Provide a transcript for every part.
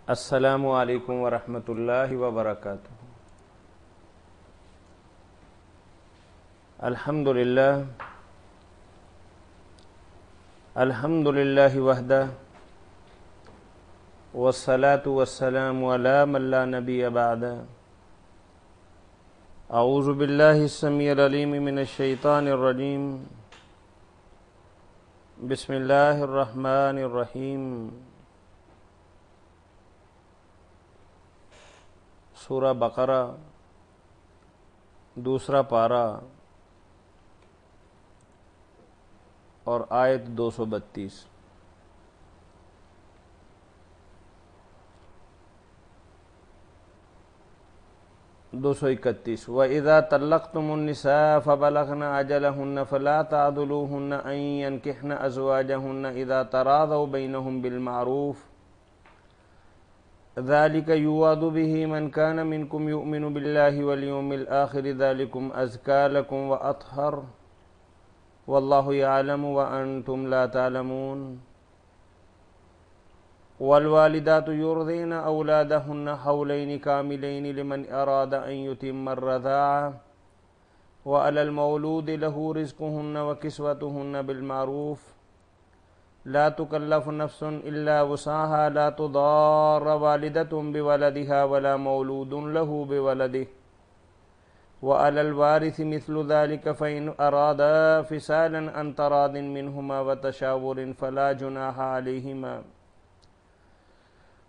السلام علیکم ورحمۃ اللہ وبرکاتہ۔ الحمد للہ وحدہ والصلاة والسلام علی من لا نبی بعدہ۔ اعوذ باللہ السمیع العلیم من الشیطان الرجیم۔ بسم اللہ الرحمن الرحیم۔ سورہ بقرہ دوسرا پارہ اور آیت 232۔ وَإِذَا طَلَّقْتُمُ النِّسَاءَ فَبَلَغْنَ أَجَلَهُنَّ فَلَا تَعْضُلُوهُنَّ أَن يَنكِحْنَ أَزْوَاجَهُنَّ إِذَا تَرَاضَوْا بَيْنَهُم بِالْمَعْرُوفِ ذَلِكَ يُوعَظُ بِهِ مَن كَانَ مِنكُمْ يُؤْمِنُ بِاللَّهِ وَالْيَوْمِ الْآخِرِ ذَلِكُمْ أَزْكَىٰ لَكُمْ وَأَطْهَرُ وَاللَّهُ يَعْلَمُ وَأَنْتُمْ لَا تَعْلَمُونَ۔ والوالدات يرضعن أولادهن حولين كاملين لمن أراد أن يتم الرضاعة وعلى المولود له رزقهن وكسوتهن بالمعروف لا تكلف نفس إلا وسعها لا تضار والدة بولدها ولا مولود له بولده وعلى الوارث مثل ذلك فإن أرادا فصالا عن تراض منهما وتشاور فلا جناح عليهما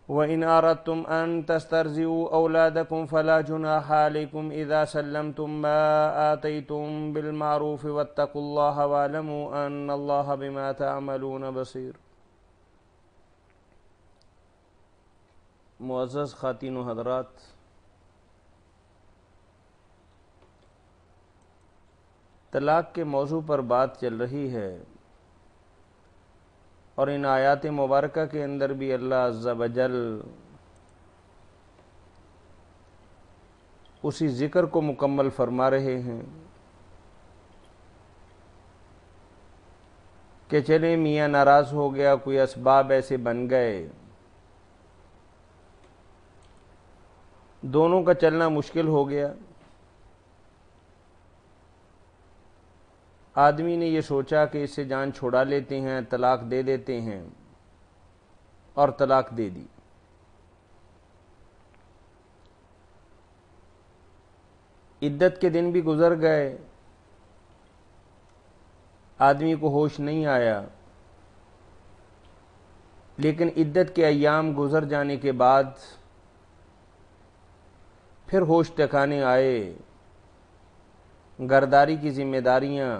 وَإِنْ أَرَدْتُمْ أَن تَسْتَرْضِعُوا أَوْلَادَكُمْ فَلَا جُنَاحَ عَلَيْكُمْ إِذَا سَلَّمْتُم مَّا آتَيْتُم بِالْمَعْرُوفِ وَاتَّقُوا اللَّهَ وَاعْلَمُوا أَنَّ اللَّهَ بِمَا تَعْمَلُونَ بَصِيرٌ۔ معزز خواتین و حضرات، طلاق کے موضوع پر بات چل رہی ہے، اور ان آیات مبارکہ کے اندر بھی اللہ عز و جل اسی ذکر کو مکمل فرما رہے ہیں کہ چلے میاں ناراض ہو گیا، کوئی اسباب ایسے بن گئے، دونوں کا چلنا مشکل ہو گیا، آدمی نے یہ سوچا کہ اس سے جان چھڑا لیتے ہیں، طلاق دے دیتے ہیں، اور طلاق دے دی۔ عدت کے دن بھی گزر گئے، آدمی کو ہوش نہیں آیا، لیکن عدت کے ایام گزر جانے کے بعد پھر ہوش ٹھکانے آئے، گھرداری کی ذمہ داریاں،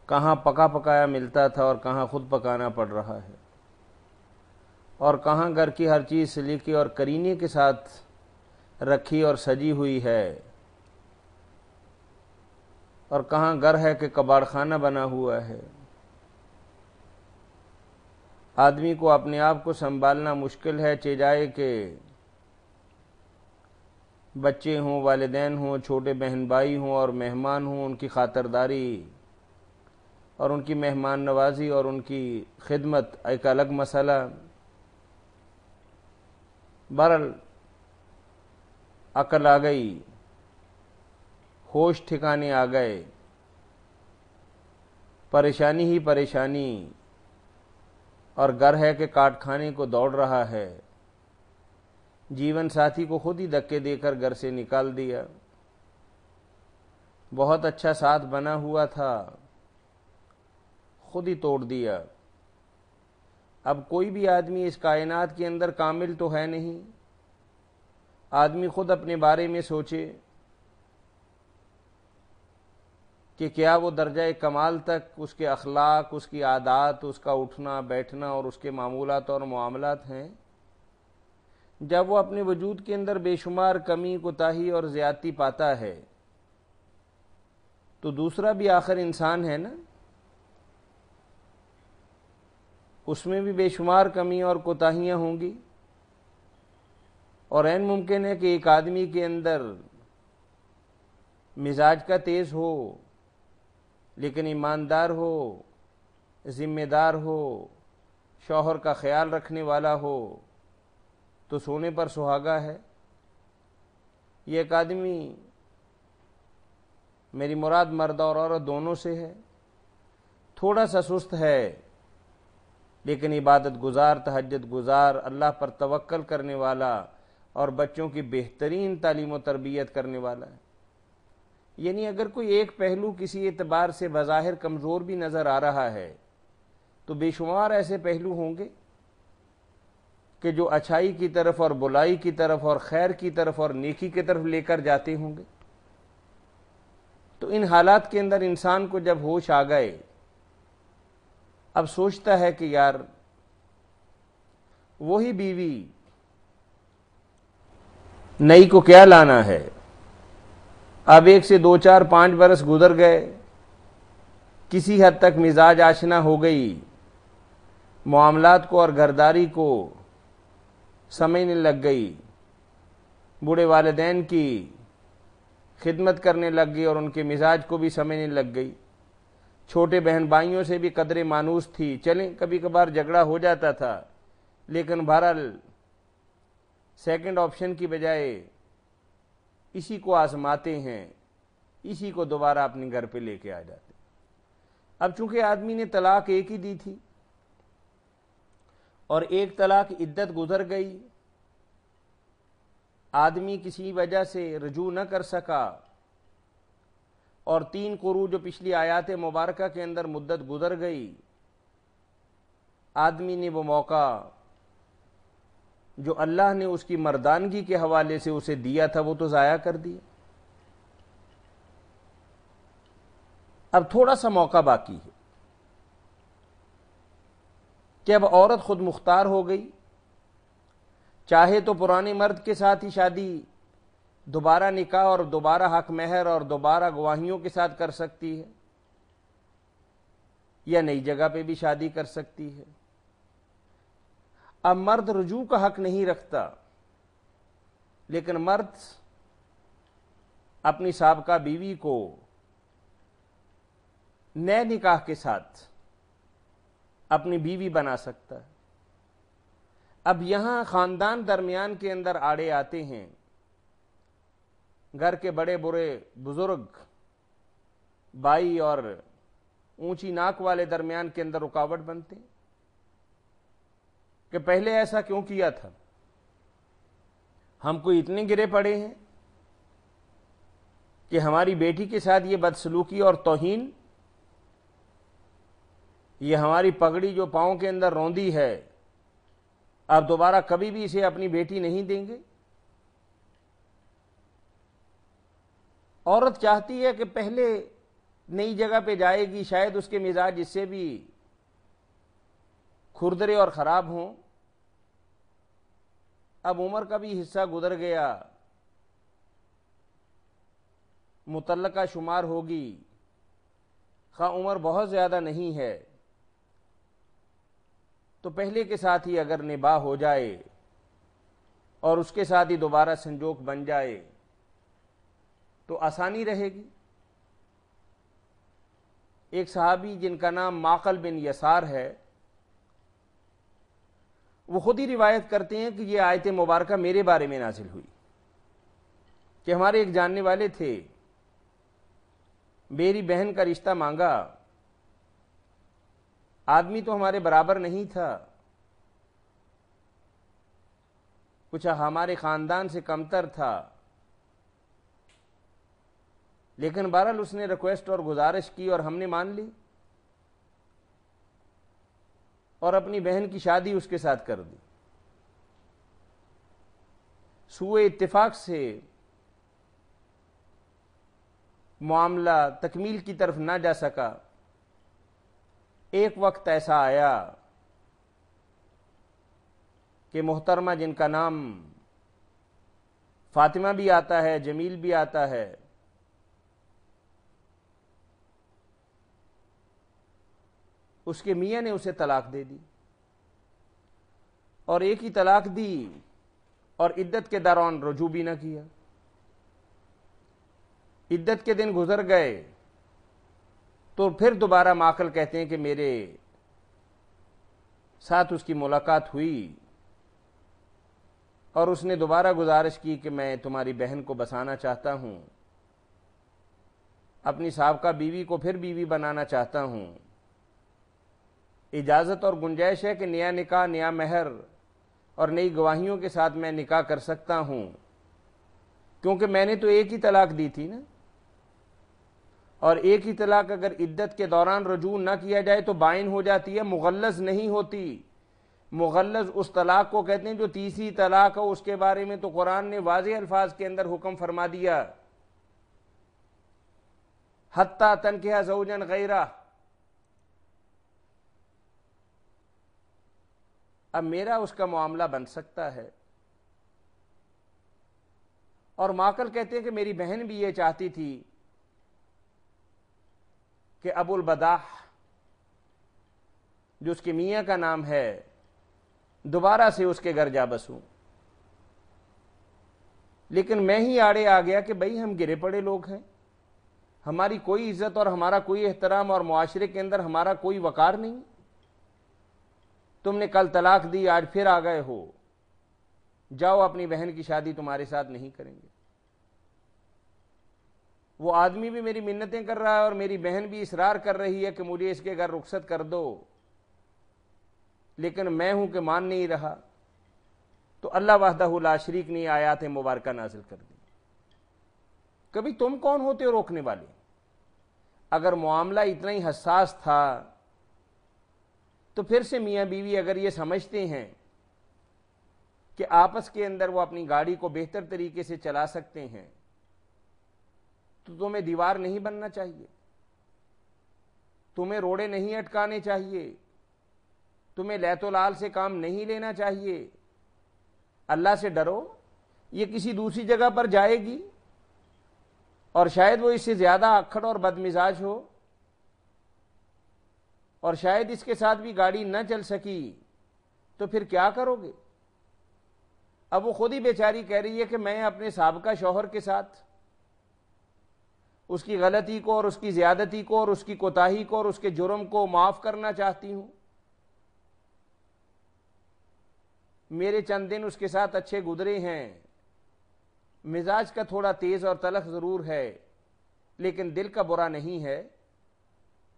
کہاں پکا پکایا ملتا تھا اور کہاں خود پکانا پڑ رہا ہے، اور کہاں گھر کی ہر چیز سلیقے اور کرینے کے ساتھ رکھی اور سجی ہوئی ہے، اور کہاں گھر ہے کہ کباڑ خانہ بنا ہوا ہے۔ آدمی کو اپنے آپ کو سنبھالنا مشکل ہے، چاہے کہ بچے ہوں، والدین ہوں، چھوٹے بہن بھائی ہوں اور مہمان ہوں، ان کی خاطرداری اور ان کی مہمان نوازی اور ان کی خدمت ایک الگ مسئلہ۔ بہرحال عقل آ گئی، ہوش ٹھکانے آ گئے، پریشانی ہی پریشانی، اور گھر ہے کہ کاٹ کھانے کو دوڑ رہا ہے، جیون ساتھی کو خود ہی دھکے دے کر گھر سے نکال دیا، بہت اچھا ساتھ بنا ہوا تھا، خود ہی توڑ دیا۔ اب کوئی بھی آدمی اس کائنات کے اندر کامل تو ہے نہیں، آدمی خود اپنے بارے میں سوچے کہ کیا وہ درجہ کمال تک اس کے اخلاق، اس کی عادات، اس کا اٹھنا بیٹھنا اور اس کے معمولات اور معاملات ہیں۔ جب وہ اپنے وجود کے اندر بے شمار کمی، کوتاہی اور زیادتی پاتا ہے تو دوسرا بھی آخر انسان ہے نا، اس میں بھی بے شمار کمی اور کوتاہیاں ہوں گی، اور عین ممکن ہے کہ ایک آدمی کے اندر مزاج کا تیز ہو، لیکن ایماندار ہو، ذمہ دار ہو، شوہر کا خیال رکھنے والا ہو، تو سونے پر سہاگا ہے. یہ ایک آدمی، میری مراد مرد اور عورت دونوں سے ہے، تھوڑا سا سست ہے لیکن عبادت گزار، تہجد گزار، اللہ پر توکل کرنے والا اور بچوں کی بہترین تعلیم و تربیت کرنے والا ہے. یعنی اگر کوئی ایک پہلو کسی اعتبار سے بظاہر کمزور بھی نظر آ رہا ہے تو بے شمار ایسے پہلو ہوں گے کہ جو اچھائی کی طرف اور بلائی کی طرف اور خیر کی طرف اور نیکی کی طرف لے کر جاتے ہوں گے. تو ان حالات کے اندر انسان کو جب ہوش آ گئے، اب سوچتا ہے کہ یار وہی بیوی نئی کو کیا لانا ہے. اب 1 سے 2 4 5 برس گزر گئے، کسی حد تک مزاج آشنا ہو گئی، معاملات کو اور گھرداری کو سمجھنے لگ گئی، بوڑھے والدین کی خدمت کرنے لگ گئی اور ان کے مزاج کو بھی سمجھنے لگ گئی، چھوٹے بہن بھائیوں سے بھی قدر مانوس تھی. چلیں کبھی کبھار جھگڑا ہو جاتا تھا لیکن بہرحال سیکنڈ آپشن کی بجائے اسی کو آزماتے ہیں، اسی کو دوبارہ اپنے گھر پہ لے کے آ جاتے. اب چونکہ آدمی نے طلاق ایک ہی دی تھی اور ایک طلاق عدت گزر گئی، آدمی کسی وجہ سے رجوع نہ کر سکا اور 3 قروء جو پچھلی آیات مبارکہ کے اندر مدت گزر گئی، آدمی نے وہ موقع جو اللہ نے اس کی مردانگی کے حوالے سے اسے دیا تھا وہ تو ضائع کر دیا. اب تھوڑا سا موقع باقی ہے کہ اب عورت خود مختار ہو گئی، چاہے تو پرانے مرد کے ساتھ ہی شادی، دوبارہ نکاح اور دوبارہ حق مہر اور دوبارہ گواہیوں کے ساتھ کر سکتی ہے، یا نئی جگہ پہ بھی شادی کر سکتی ہے. اب مرد رجوع کا حق نہیں رکھتا، لیکن مرد اپنی سابقہ بیوی کو نئے نکاح کے ساتھ اپنی بیوی بنا سکتا ہے. اب یہاں خاندان درمیان کے اندر آڑے آتے ہیں، گھر کے بڑے برے بزرگ بھائی اور اونچی ناک والے درمیان کے اندر رکاوٹ بنتے ہیں کہ پہلے ایسا کیوں کیا تھا، ہم کو اتنے گرے پڑے ہیں کہ ہماری بیٹی کے ساتھ یہ بدسلوکی اور توہین، یہ ہماری پگڑی جو پاؤں کے اندر روندی ہے، آپ دوبارہ کبھی بھی اسے اپنی بیٹی نہیں دیں گے. عورت چاہتی ہے کہ پہلے نئی جگہ پہ جائے گی، شاید اس کے مزاج اس سے بھی کھردرے اور خراب ہوں. اب عمر کا بھی حصہ گزر گیا، مطلقہ شمار ہوگی، خواہ عمر بہت زیادہ نہیں ہے، تو پہلے کے ساتھ ہی اگر نباہ ہو جائے اور اس کے ساتھ ہی دوبارہ سنجوگ بن جائے تو آسانی رہے گی. ایک صحابی جن کا نام معقل بن یسار ہے، وہ خود ہی روایت کرتے ہیں کہ یہ آیت مبارکہ میرے بارے میں نازل ہوئی کہ ہمارے ایک جاننے والے تھے، میری بہن کا رشتہ مانگا، آدمی تو ہمارے برابر نہیں تھا، کچھ ہمارے خاندان سے کمتر تھا، لیکن بہرحال اس نے ریکویسٹ اور گزارش کی اور ہم نے مان لی اور اپنی بہن کی شادی اس کے ساتھ کر دی. سوء اتفاق سے معاملہ تکمیل کی طرف نہ جا سکا. ایک وقت ایسا آیا کہ محترمہ جن کا نام فاطمہ بھی آتا ہے، جمیل بھی آتا ہے، اس کے میاں نے اسے طلاق دے دی اور ایک ہی طلاق دی اور عدت کے دوران رجوع بھی نہ کیا. عدت کے دن گزر گئے تو پھر دوبارہ معقل کہتے ہیں کہ میرے ساتھ اس کی ملاقات ہوئی اور اس نے دوبارہ گزارش کی کہ میں تمہاری بہن کو بسانا چاہتا ہوں، اپنی سابقہ بیوی کو پھر بیوی بنانا چاہتا ہوں، اجازت اور گنجائش ہے کہ نیا نکاح، نیا مہر اور نئی گواہیوں کے ساتھ میں نکاح کر سکتا ہوں، کیونکہ میں نے تو ایک ہی طلاق دی تھی نا، اور ایک ہی طلاق اگر عدت کے دوران رجوع نہ کیا جائے تو بائن ہو جاتی ہے، مغلظ نہیں ہوتی۔ مغلظ اس طلاق کو کہتے ہیں جو تیسری طلاق ہو، اس کے بارے میں تو قرآن نے واضح الفاظ کے اندر حکم فرما دیا، حتی تنکح زوجا غیرہ۔ اب میرا اس کا معاملہ بن سکتا ہے، اور ماقل کہتے ہیں کہ میری بہن بھی یہ چاہتی تھی کہ ابو البداح جو اس کے میاں کا نام ہے دوبارہ سے اس کے گھر جا بسوں، لیکن میں ہی آڑے آ گیا کہ بھئی ہم گرے پڑے لوگ ہیں، ہماری کوئی عزت اور ہمارا کوئی احترام اور معاشرے کے اندر ہمارا کوئی وقار نہیں، تم نے کل طلاق دی، آج پھر آ گئے ہو، جاؤ اپنی بہن کی شادی تمہارے ساتھ نہیں کریں گے۔ وہ آدمی بھی میری منتیں کر رہا ہے اور میری بہن بھی اصرار کر رہی ہے کہ مجھے اس کے گھر رخصت کر دو، لیکن میں ہوں کہ مان نہیں رہا، تو اللہ وحدہ لا شریک نے آیات مبارکہ نازل کر دی۔ کبھی تم کون ہوتے ہو روکنے والے؟ اگر معاملہ اتنا ہی حساس تھا تو پھر سے میاں بیوی اگر یہ سمجھتے ہیں کہ آپس کے اندر وہ اپنی گاڑی کو بہتر طریقے سے چلا سکتے ہیں تو تمہیں دیوار نہیں بننا چاہیے، تمہیں روڑے نہیں اٹکانے چاہیے، تمہیں لیت و لال سے کام نہیں لینا چاہیے، اللہ سے ڈرو۔ یہ کسی دوسری جگہ پر جائے گی اور شاید وہ اس سے زیادہ اکھڑ اور بد مزاج ہو، اور شاید اس کے ساتھ بھی گاڑی نہ چل سکی، تو پھر کیا کرو گے؟ اب وہ خود ہی بیچاری کہہ رہی ہے کہ میں اپنے سابقہ شوہر کے ساتھ اس کی غلطی کو اور اس کی زیادتی کو اور اس کی کوتاہی کو اور اس کے جرم کو معاف کرنا چاہتی ہوں، میرے چند دن اس کے ساتھ اچھے گزرے ہیں، مزاج کا تھوڑا تیز اور تلخ ضرور ہے لیکن دل کا برا نہیں ہے،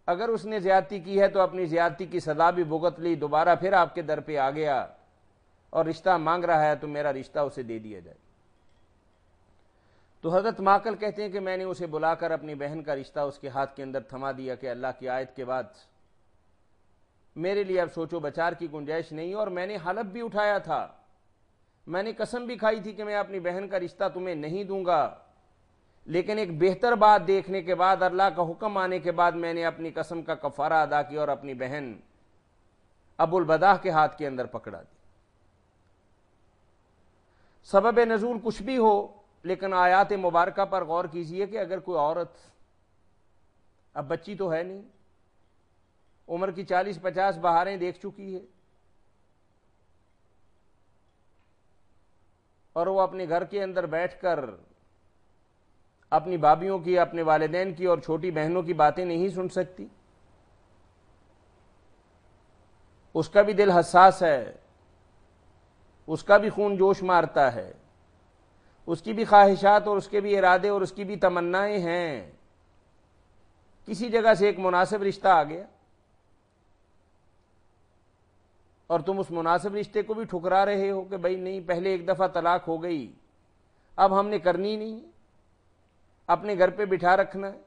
اگر اس نے زیادتی کی ہے تو اپنی زیادتی کی سزا بھی بھگت لی، دوبارہ پھر آپ کے در پہ آ گیا اور رشتہ مانگ رہا ہے تو میرا رشتہ اسے دے دیا جائے۔ تو حضرت ماقل کہتے ہیں کہ میں نے اسے بلا کر اپنی بہن کا رشتہ اس کے ہاتھ کے اندر تھما دیا کہ اللہ کی آیت کے بعد میرے لیے اب سوچو بچار کی گنجائش نہیں، اور میں نے حلف بھی اٹھایا تھا، میں نے قسم بھی کھائی تھی کہ میں اپنی بہن کا رشتہ تمہیں نہیں دوں گا، لیکن ایک بہتر بات دیکھنے کے بعد، اللہ کا حکم آنے کے بعد میں نے اپنی قسم کا کفارہ ادا کیا اور اپنی بہن ابو البداح کے ہاتھ کے اندر پکڑا دی۔ سبب نزول کچھ بھی ہو، لیکن آیات مبارکہ پر غور کیجئے کہ اگر کوئی عورت، اب بچی تو ہے نہیں، عمر کی 40-50 بہاریں دیکھ چکی ہے، اور وہ اپنے گھر کے اندر بیٹھ کر اپنی بابیوں کی، اپنے والدین کی اور چھوٹی بہنوں کی باتیں نہیں سن سکتی، اس کا بھی دل حساس ہے، اس کا بھی خون جوش مارتا ہے، اس کی بھی خواہشات اور اس کے بھی ارادے اور اس کی بھی تمنائیں ہیں، کسی جگہ سے ایک مناسب رشتہ آ گیا اور تم اس مناسب رشتے کو بھی ٹھکرا رہے ہو کہ بھائی نہیں، پہلے ایک دفعہ طلاق ہو گئی، اب ہم نے کرنی نہیں، اپنے گھر پہ بٹھا رکھنا ہے۔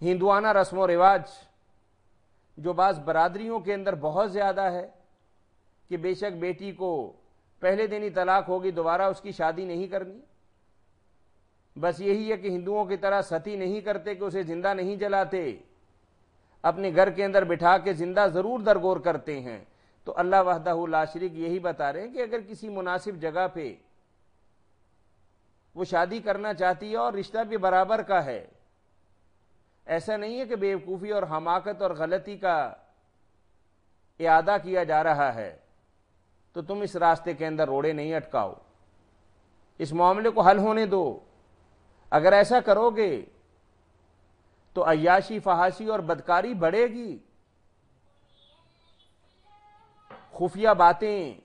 ہندوانہ رسم و رواج جو بعض برادریوں کے اندر بہت زیادہ ہے کہ بے شک بیٹی کو پہلے دن ہی طلاق ہوگی، دوبارہ اس کی شادی نہیں کرنی، بس یہی ہے کہ ہندوؤں کی طرح ستی نہیں کرتے کہ اسے زندہ نہیں جلاتے، اپنے گھر کے اندر بٹھا کے زندہ ضرور درگور کرتے ہیں۔ تو اللہ وحدہ لا شریک یہی بتا رہے ہیں کہ اگر کسی مناسب جگہ پہ وہ شادی کرنا چاہتی ہے اور رشتہ بھی برابر کا ہے، ایسا نہیں ہے کہ بیوقوفی اور حماقت اور غلطی کا اعادہ کیا جا رہا ہے، تو تم اس راستے کے اندر روڑے نہیں اٹکاؤ، اس معاملے کو حل ہونے دو۔ اگر ایسا کرو گے تو عیاشی، فحاشی اور بدکاری بڑھے گی، خفیہ باتیں